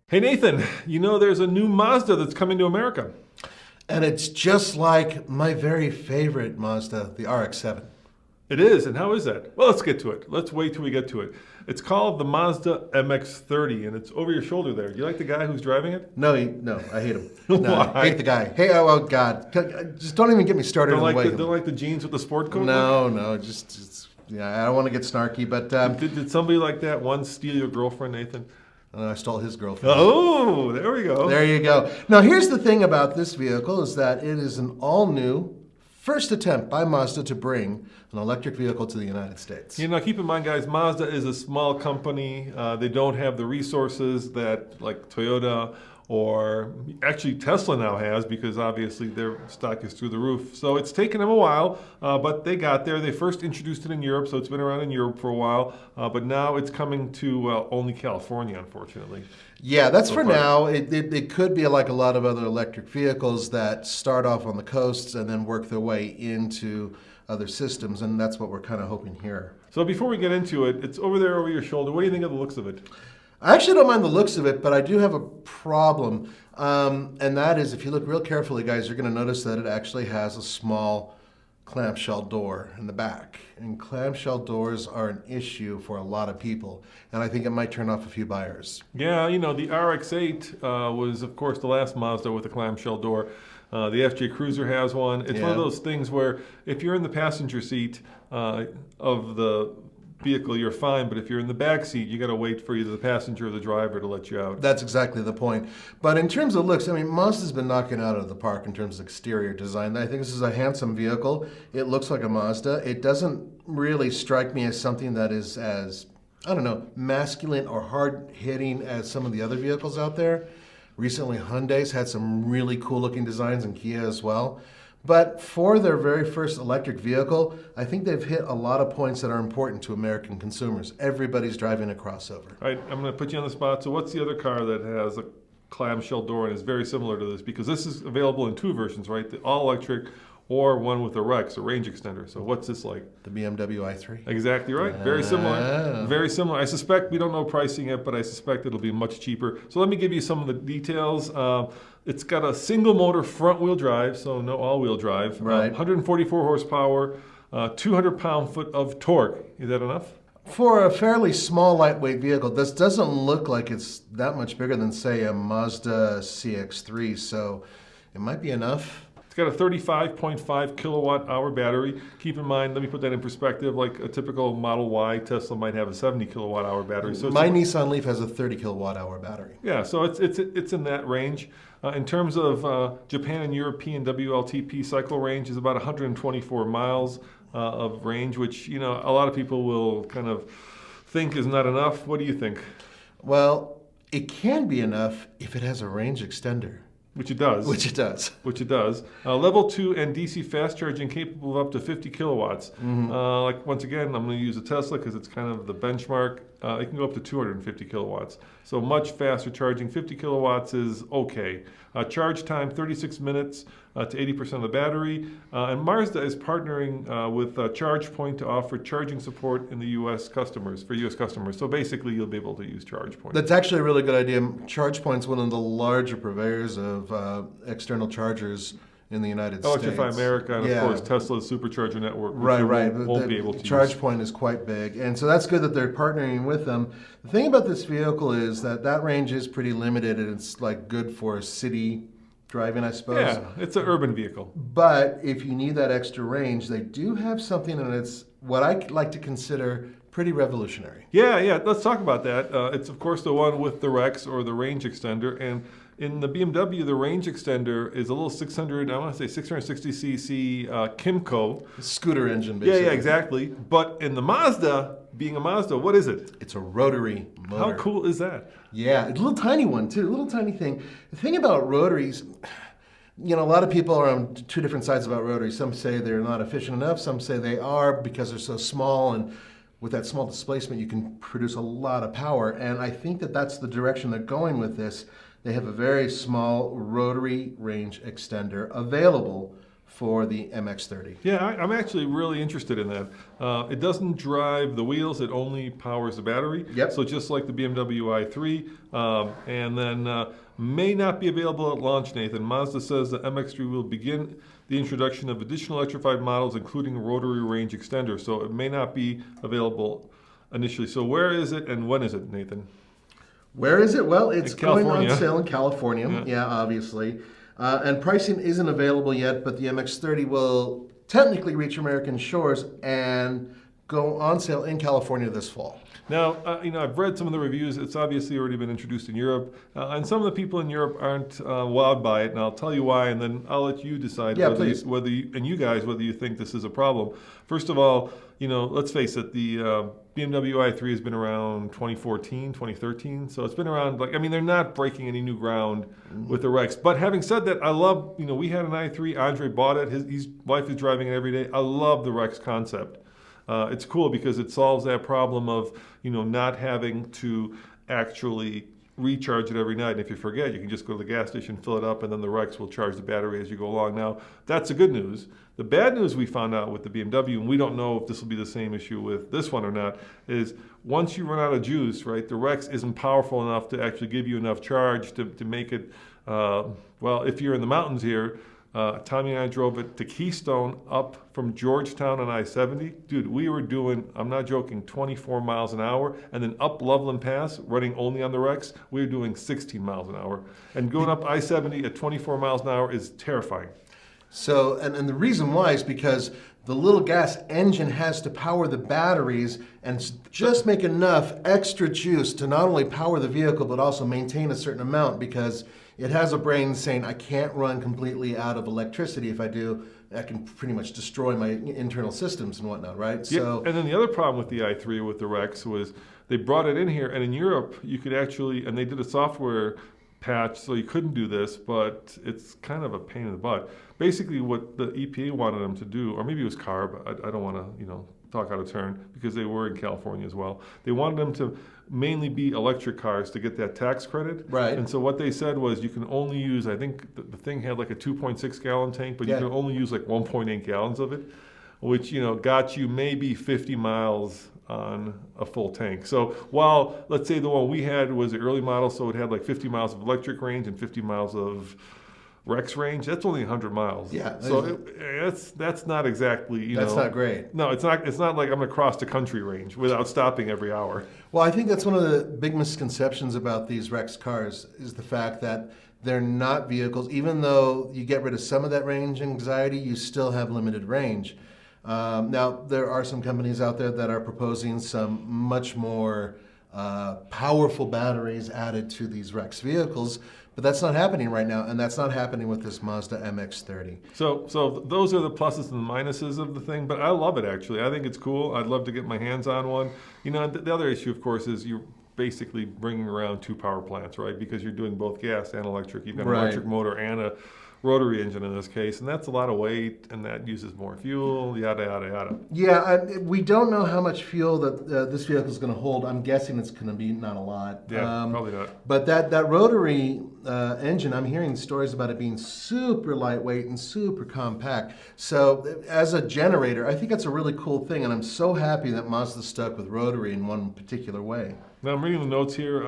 Hey Nathan, there's a new Mazda that's coming to America. And it's just like my very favorite Mazda, the RX-7. It is, and how is that? Well, let's get to it. Let's wait till we get to it. It's called the Mazda MX-30, and it's over your shoulder there. Do you like the guy who's driving it? No, I hate him. No, Why? I hate the guy. Hey, oh God, just don't even get me started Don't on like the way. don't like the jeans with the sport coat? No, just yeah, I don't want to get snarky, but Did somebody like that once steal your girlfriend, Nathan? I stole his girlfriend. Oh, there we go. There you go. Now, here's the thing about this vehicle is that it is an all-new first attempt by Mazda to bring an electric vehicle to the United States. Keep in mind, guys, Mazda is a small company. They don't have the resources that like Toyota or actually Tesla now has, because obviously their stock is through the roof. So it's taken them a while, but they got there. They first introduced it in Europe, so it's been around in Europe for a while, but now it's coming to only California, unfortunately. Yeah, that's So for far. now. It could be like a lot of other electric vehicles that start off on the coasts and then work their way into other systems, and that's what we're kind of hoping here. So before we get into it, it's over there over your shoulder. What do you think of the looks of it? I actually don't mind the looks of it, but I do have a problem, and that is if you look real carefully, guys, you're going to notice that it actually has a small clamshell door in the back. And clamshell doors are an issue for a lot of people, and I think it might turn off a few buyers. Yeah, the RX-8 was, of course, the last Mazda with a clamshell door. The FJ Cruiser has one. It's one of Yeah. those things where if you're in the passenger seat of the vehicle, you're fine, but if you're in the back seat, you got to wait for either the passenger or the driver to let you out. That's exactly the point. But in terms of looks, I mean, Mazda's been knocking out of the park in terms of exterior design. I think this is a handsome vehicle. It looks like a Mazda. It doesn't really strike me as something that is as, I don't know, masculine or hard-hitting as some of the other vehicles out there. Recently, Hyundai's had some really cool-looking designs, and Kia as well. But for their very first electric vehicle, I think they've hit a lot of points that are important to American consumers. Everybody's driving a crossover. All right, I'm going to put you on the spot. So what's the other car that has a clamshell door and is very similar to this? Because this is available in two versions, right? The all-electric or one with a Rex, a range extender. So what's this like? The BMW i3. Exactly right. Very similar. Ah. Very similar. I suspect, we don't know pricing yet, but I suspect it'll be much cheaper. So let me give you some of the details. It's got a single motor front wheel drive, so no all-wheel drive. Right. 144 horsepower, 200 pound-foot of torque. Is that enough? For a fairly small, lightweight vehicle, this doesn't look like it's that much bigger than, say, a Mazda CX-3, so it might be enough. It's got a 35.5 kilowatt hour battery. Keep in mind, let me put that in perspective, like a typical Model Y Tesla might have a 70 kilowatt hour battery. So My Nissan Leaf has a 30 kilowatt hour battery. yeah, so it's in that range. In terms of Japan and European WLTP cycle range is about 124 miles of range, which a lot of people will kind of think is not enough. What do you think? Well, it can be enough if it has a range extender. Which it does. Which it does. Which it does. Level 2 and DC fast charging capable of up to 50 kilowatts. Like once again, I'm going to use a Tesla because it's kind of the benchmark. It can go up to 250 kilowatts. So much faster charging. 50 kilowatts is okay. Charge time 36 minutes to 80% of the battery. And Mazda is partnering with ChargePoint to offer charging support in the U.S. customers, for U.S. customers. So basically, you'll be able to use ChargePoint. That's actually a really good idea. ChargePoint's one of the larger purveyors of external chargers in the United Electrify States. America, and Yeah. of course Tesla's supercharger network, which Right, you right. won't be able to use. ChargePoint is quite big, and so that's good that they're partnering with them. The thing about this vehicle is that range is pretty limited, and it's like good for city driving, I suppose. Yeah, it's an urban vehicle. But if you need that extra range, they do have something, and it's what I like to consider pretty revolutionary. Yeah, let's talk about that. It's, of course, the one with the Rex or the range extender. And in the BMW, the range extender is a little 660cc Kimco. Scooter engine, basically. Yeah, exactly. But in the Mazda, being a Mazda, what is it? It's a rotary motor. How cool is that? Yeah, it's a little tiny one, too. A little tiny thing. The thing about rotaries, a lot of people are on two different sides about rotaries. Some say they're not efficient enough. Some say they are because they're so small, and with that small displacement, you can produce a lot of power. And I think that that's the direction they're going with this. They have a very small rotary range extender available for the MX-30. Yeah, I'm actually really interested in that. It doesn't drive the wheels; it only powers the battery. Yep. So just like the BMW i3, and then may not be available at launch. Nathan, Mazda says the MX-3 will begin the introduction of additional electrified models, including a rotary range extender. So it may not be available initially. So where is it and when is it, Nathan? Where is it? Well, it's going on California. sale in California. Yeah, obviously. And pricing isn't available yet, but the MX-30 will technically reach American shores and go on sale in California this fall. Now, I've read some of the reviews. It's obviously already been introduced in Europe, and some of the people in Europe aren't wowed by it. And I'll tell you why, and then I'll let you decide whether you think this is a problem. First of all, let's face it, the BMW i3 has been around 2014, 2013, so it's been around. They're not breaking any new ground with the Rex. But having said that, I love. We had an i3. Andre bought it. His wife is driving it every day. I love the Rex concept. It's cool because it solves that problem of not having to actually recharge it every night. And if you forget, you can just go to the gas station, fill it up, and then the Rex will charge the battery as you go along. Now, that's the good news. The bad news we found out with the BMW, and we don't know if this will be the same issue with this one or not, is once you run out of juice, right, the Rex isn't powerful enough to actually give you enough charge to make it, if you're in the mountains here, Tommy and I drove it to Keystone up from Georgetown on I-70. Dude, we were doing, I'm not joking, 24 miles an hour. And then up Loveland Pass, running only on the Rex, we were doing 16 miles an hour. And going up I-70 at 24 miles an hour is terrifying. So, and the reason why is because the little gas engine has to power the batteries and just make enough extra juice to not only power the vehicle, but also maintain a certain amount, because it has a brain saying, I can't run completely out of electricity. If I do, I can pretty much destroy my internal systems and whatnot, right? Yeah, So, and then the other problem with the i3 with the Rex was they brought it in here, and in Europe, you could actually, and they did a software patch, so you couldn't do this, but it's kind of a pain in the butt. Basically, what the EPA wanted them to do, or maybe it was CARB, I don't want to, talk out of turn, because they were in California as well. They wanted them to mainly be electric cars to get that tax credit. Right. And so what they said was you can only use, I think the thing had like a 2.6 gallon tank, but you can only use like 1.8 gallons of it, which, got you maybe 50 miles on a full tank. So while, let's say the one we had was the early model, so it had like 50 miles of electric range and 50 miles of Rex range, that's only 100 miles. Yeah. So that's not exactly, that's not great. No, it's not like I'm going to cross the country range without stopping every hour. Well, I think that's one of the big misconceptions about these Rex cars is the fact that they're not vehicles. Even though you get rid of some of that range anxiety, you still have limited range. Now, there are some companies out there that are proposing some much more powerful batteries added to these Rex vehicles, but that's not happening right now, and that's not happening with this Mazda MX-30. So those are the pluses and the minuses of the thing, but I love it actually. I think it's cool. I'd love to get my hands on one. The other issue, of course, is you're basically bringing around two power plants, right? Because you're doing both gas and electric. You've got an electric motor and a rotary engine in this case, and that's a lot of weight, and that uses more fuel, yada, yada, yada. Yeah, we don't know how much fuel that this vehicle is going to hold. I'm guessing it's going to be not a lot. Yeah, probably not. But that rotary engine, I'm hearing stories about it being super lightweight and super compact. So as a generator, I think that's a really cool thing, and I'm so happy that Mazda stuck with rotary in one particular way. Now I'm reading the notes here.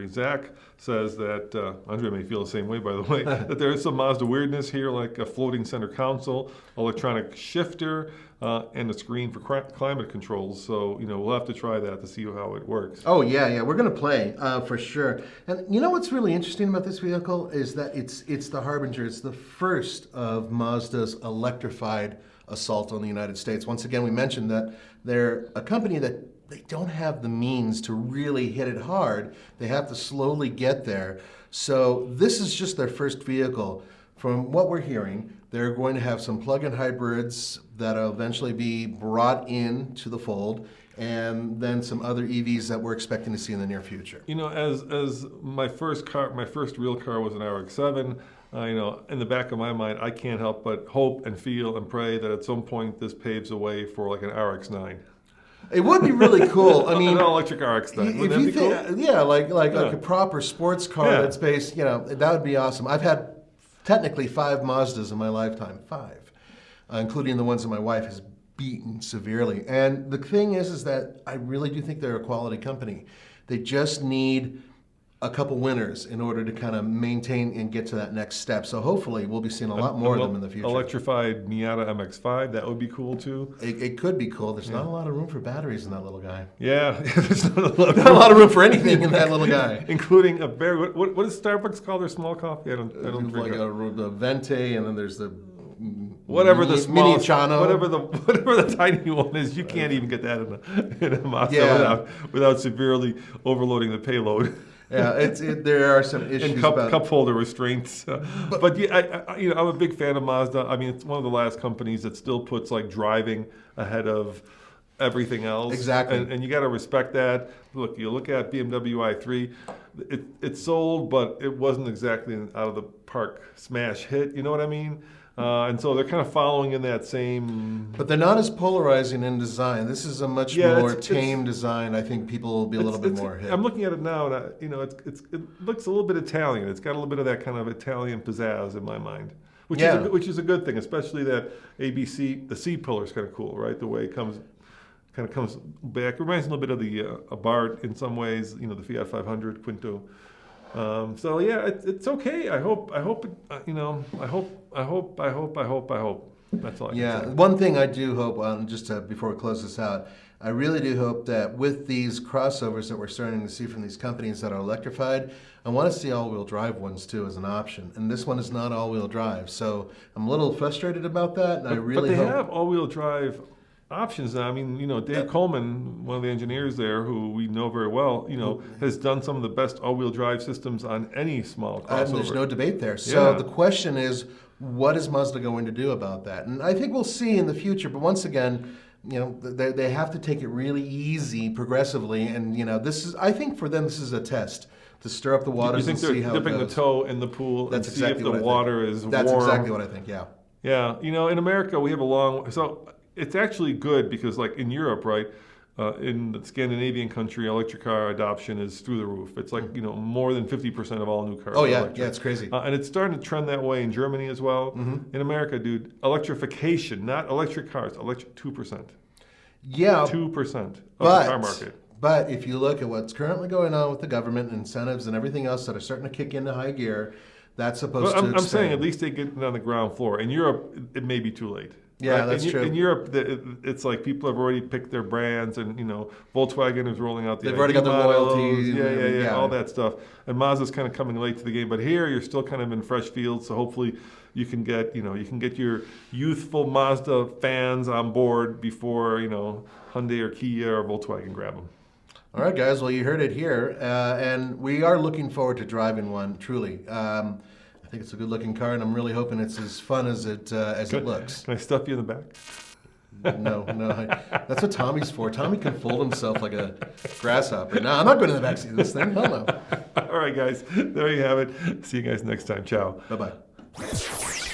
Zach says that, Andre may feel the same way, by the way, that there is some Mazda weirdness here, like a floating center console, electronic shifter, and a screen for climate controls. So, we'll have to try that to see how it works. Oh, yeah. We're going to play, for sure. And what's really interesting about this vehicle is that it's the harbinger. It's the first of Mazda's electrified assault on the United States. Once again, we mentioned that they're a company that they don't have the means to really hit it hard. They have to slowly get there. So this is just their first vehicle. From what we're hearing, they're going to have some plug-in hybrids that'll eventually be brought into the fold, and then some other EVs that we're expecting to see in the near future. As my first real car was an RX-7. In the back of my mind, I can't help but hope and feel and pray that at some point this paves the way for like an RX-9. It would be really cool. I mean, an all-electric RX-9. Wouldn't that be cool? Yeah, like a proper sports car that's based. That would be awesome. I've had technically 5 Mazdas in my lifetime, 5, including the ones that my wife has beaten severely. And the thing is that I really do think they're a quality company. They just need a couple winners in order to kind of maintain and get to that next step. So hopefully we'll be seeing a lot more of them in the future. Electrified Miata MX-5, that would be cool too. It could be cool. There's not a lot of room for batteries in that little guy. Yeah, there's not Not a lot of room for anything in that little guy. including a very what does Starbucks call their small coffee? I don't drink Like it. the Venti, and then there's the Whatever the mini smallest, Chano. whatever the tiny one is, you can't even get that in a Mazda Yeah. without severely overloading the payload. Yeah, there are some issues And about cup holder restraints. But yeah, I'm a big fan of Mazda. I mean, it's one of the last companies that still puts like driving ahead of everything else. Exactly. And you got to respect that. Look, you look at BMW i3, it sold, but it wasn't exactly an out of the park smash hit. You know what I mean? And so they're kind of following in that same. But they're not as polarizing in design. This is a much more tame design. I think people will be a little bit more hit. I'm looking at it now, and it looks a little bit Italian. It's got a little bit of that kind of Italian pizzazz in my mind, which is a good thing, especially that ABC, the C pillar is kind of cool, right? The way it comes back. It reminds me a little bit of the Abarth in some ways. The Fiat 500 Quinto. So yeah, it's okay. I hope. I hope. That's all I can say. One thing I do hope, before we close this out, I really do hope that with these crossovers that we're starting to see from these companies that are electrified, I want to see all-wheel drive ones too as an option. And this one is not all-wheel drive, so I'm a little frustrated about that. And I really but they hope have all-wheel drive options now. I mean, Dave Coleman, one of the engineers there, who we know very well, has done some of the best all-wheel drive systems on any small crossover. And there's no debate there. So Yeah. the question is, what is Mazda going to do about that? And I think we'll see in the future. But once again, they have to take it really easy, progressively. And I think for them, this is a test to stir up the waters and see how it goes. You think they're dipping the toe in the pool and see if the water is warm? That's exactly what I think. Yeah. Yeah. In America, we have a long. So it's actually good because, like in Europe, right? In the Scandinavian country, electric car adoption is through the roof. It's like, more than 50% of all new cars. Oh, are yeah. electric. Yeah, it's crazy. And it's starting to trend that way in Germany as well. Mm-hmm. In America, dude, electrification, not electric cars, 2%. Yeah. 2% of the car market. But if you look at what's currently going on with the government incentives and everything else that are starting to kick into high gear, that's supposed to expand. I'm saying at least they get it on the ground floor. In Europe, it may be too late. Yeah, that's true. In Europe, it's like people have already picked their brands, and Volkswagen is rolling out the. They've already got the royalties. Yeah, all that stuff. And Mazda's kind of coming late to the game, but here you're still kind of in fresh fields. So hopefully, you can get your youthful Mazda fans on board before Hyundai or Kia or Volkswagen grab them. All right, guys. Well, you heard it here, and we are looking forward to driving one. Truly. I think it's a good-looking car, and I'm really hoping it's as fun as it looks. Can I stuff you in the back? No. That's what Tommy's for. Tommy can fold himself like a grasshopper. No, I'm not going to the backseat of this thing. Hell no. All right, guys. There you have it. See you guys next time. Ciao. Bye-bye.